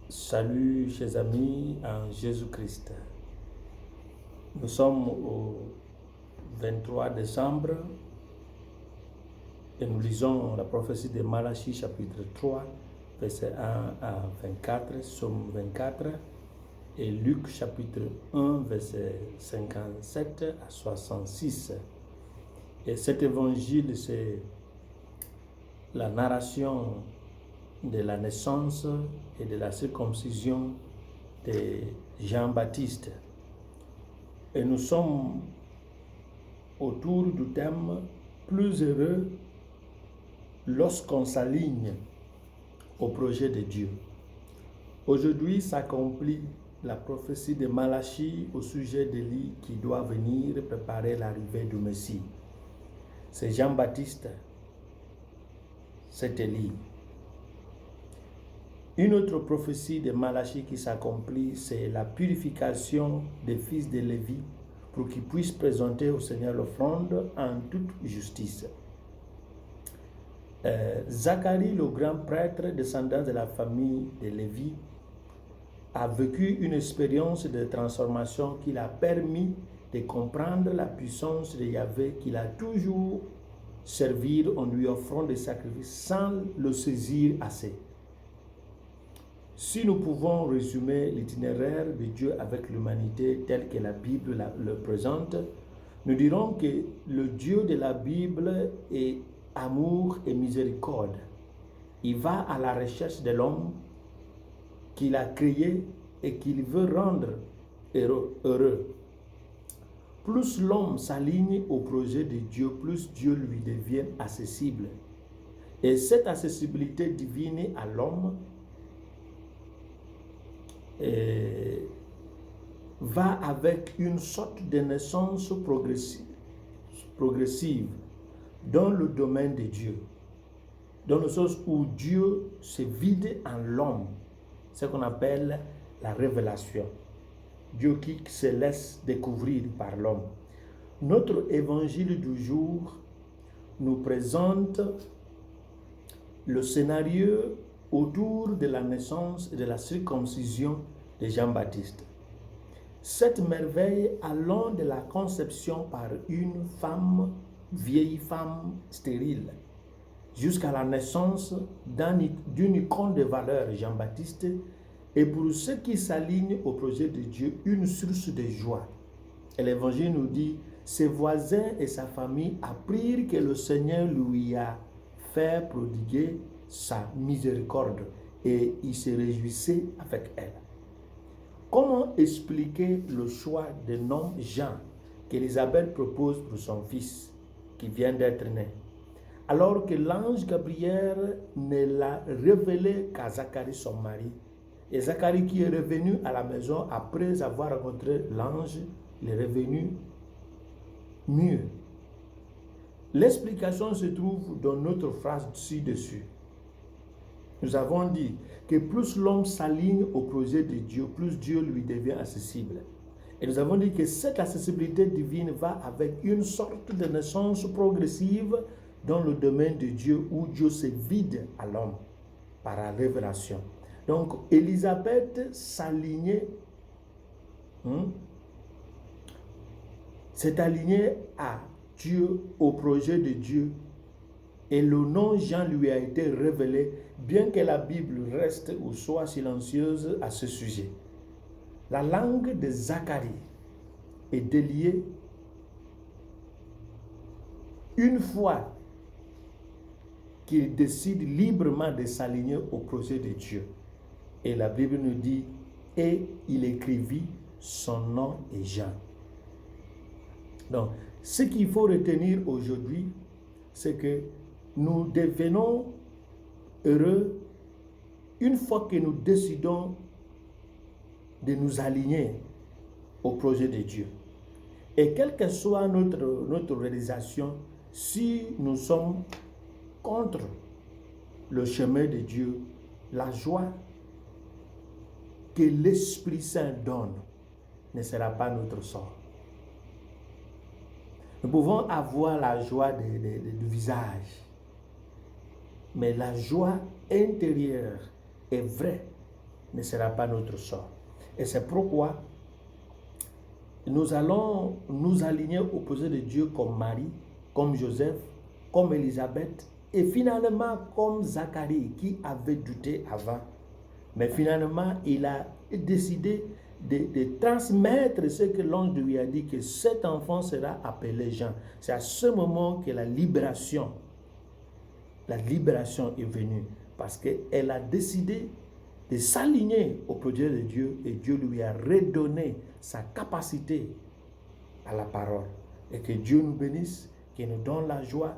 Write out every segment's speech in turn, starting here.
Salut chers amis en Jésus-Christ. Nous sommes au 23 décembre et nous lisons la prophétie de Malachie chapitre 3, verset 1 à 24, Somme 24, et Luc chapitre 1, verset 57 à 66. Et cet évangile, c'est la narration de la naissance et de la circoncision de Jean-Baptiste. Et nous sommes autour du thème « Plus heureux lorsqu'on s'aligne au projet de Dieu ». Aujourd'hui s'accomplit la prophétie de Malachie au sujet d'Élie qui doit venir préparer l'arrivée du Messie. C'est Jean-Baptiste, c'est Élie. Une autre prophétie de Malachie qui s'accomplit, c'est la purification des fils de Lévi pour qu'ils puissent présenter au Seigneur l'offrande en toute justice. Zacharie, le grand prêtre descendant de la famille de Lévi, a vécu une expérience de transformation qui l'a permis de comprendre la puissance de Yahvé qu'il a toujours servi en lui offrant des sacrifices sans le saisir assez. Si nous pouvons résumer l'itinéraire de Dieu avec l'humanité tel que la Bible le présente, nous dirons que le Dieu de la Bible est amour et miséricorde. Il va à la recherche de l'homme qu'il a créé et qu'il veut rendre heureux. Plus l'homme s'aligne au projet de Dieu, plus Dieu lui devient accessible. Et cette accessibilité divine à l'homme va avec une sorte de naissance progressive dans le domaine de Dieu, dans le sens où Dieu se vide en l'homme, ce qu'on appelle la révélation. Dieu qui se laisse découvrir par l'homme. Notre évangile du jour nous présente le scénario autour de la naissance et de la circoncision de Jean-Baptiste. Cette merveille allant de la conception par une femme, vieille femme stérile, jusqu'à la naissance d'une icône de valeur, Jean-Baptiste, est pour ceux qui s'alignent au projet de Dieu une source de joie. Et l'évangile nous dit, ses voisins et sa famille apprirent que le Seigneur lui a fait prodiguer sa miséricorde et il se réjouissait avec elle. Comment expliquer le choix de nom Jean qu'Élisabeth propose pour son fils qui vient d'être né, alors que l'ange Gabriel ne l'a révélé qu'à Zacharie son mari, et Zacharie qui est revenu à la maison après avoir rencontré l'ange, il est revenu mieux. L'explication se trouve dans notre phrase ci-dessus. Nous avons dit que plus l'homme s'aligne au projet de Dieu, plus Dieu lui devient accessible. Et nous avons dit que cette accessibilité divine va avec une sorte de naissance progressive dans le domaine de Dieu où Dieu se vide à l'homme par la révélation. Donc, Élisabeth s'alignait, s'est alignée à Dieu, au projet de Dieu. Et le nom Jean lui a été révélé, bien que la Bible reste ou soit silencieuse à ce sujet. La langue de Zacharie est déliée une fois qu'il décide librement de s'aligner au projet de Dieu. Et la Bible nous dit, et il écrivit, son nom est Jean. Donc, ce qu'il faut retenir aujourd'hui, c'est que nous devenons heureux une fois que nous décidons de nous aligner au projet de Dieu. Et quelle que soit notre réalisation, si nous sommes contre le chemin de Dieu, la joie que l'Esprit Saint donne ne sera pas notre sort. Nous pouvons avoir la joie du visage, mais la joie intérieure est vraie ne sera pas notre sort. Et c'est pourquoi nous allons nous aligner au posé de Dieu comme Marie, comme Joseph, comme Élisabeth, et finalement comme Zacharie qui avait douté avant. Mais finalement, il a décidé de transmettre ce que l'ange lui a dit, que cet enfant sera appelé Jean. C'est à ce moment que la libération est venue. Parce qu'elle a décidé de s'aligner au projet de Dieu et Dieu lui a redonné sa capacité à la parole. Et que Dieu nous bénisse, qu'il nous donne la joie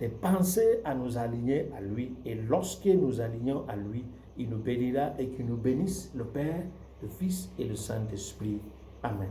de penser à nous aligner à lui. Et lorsque nous alignons à lui, il nous bénira et qu'il nous bénisse, le Père, le Fils et le Saint-Esprit. Amen.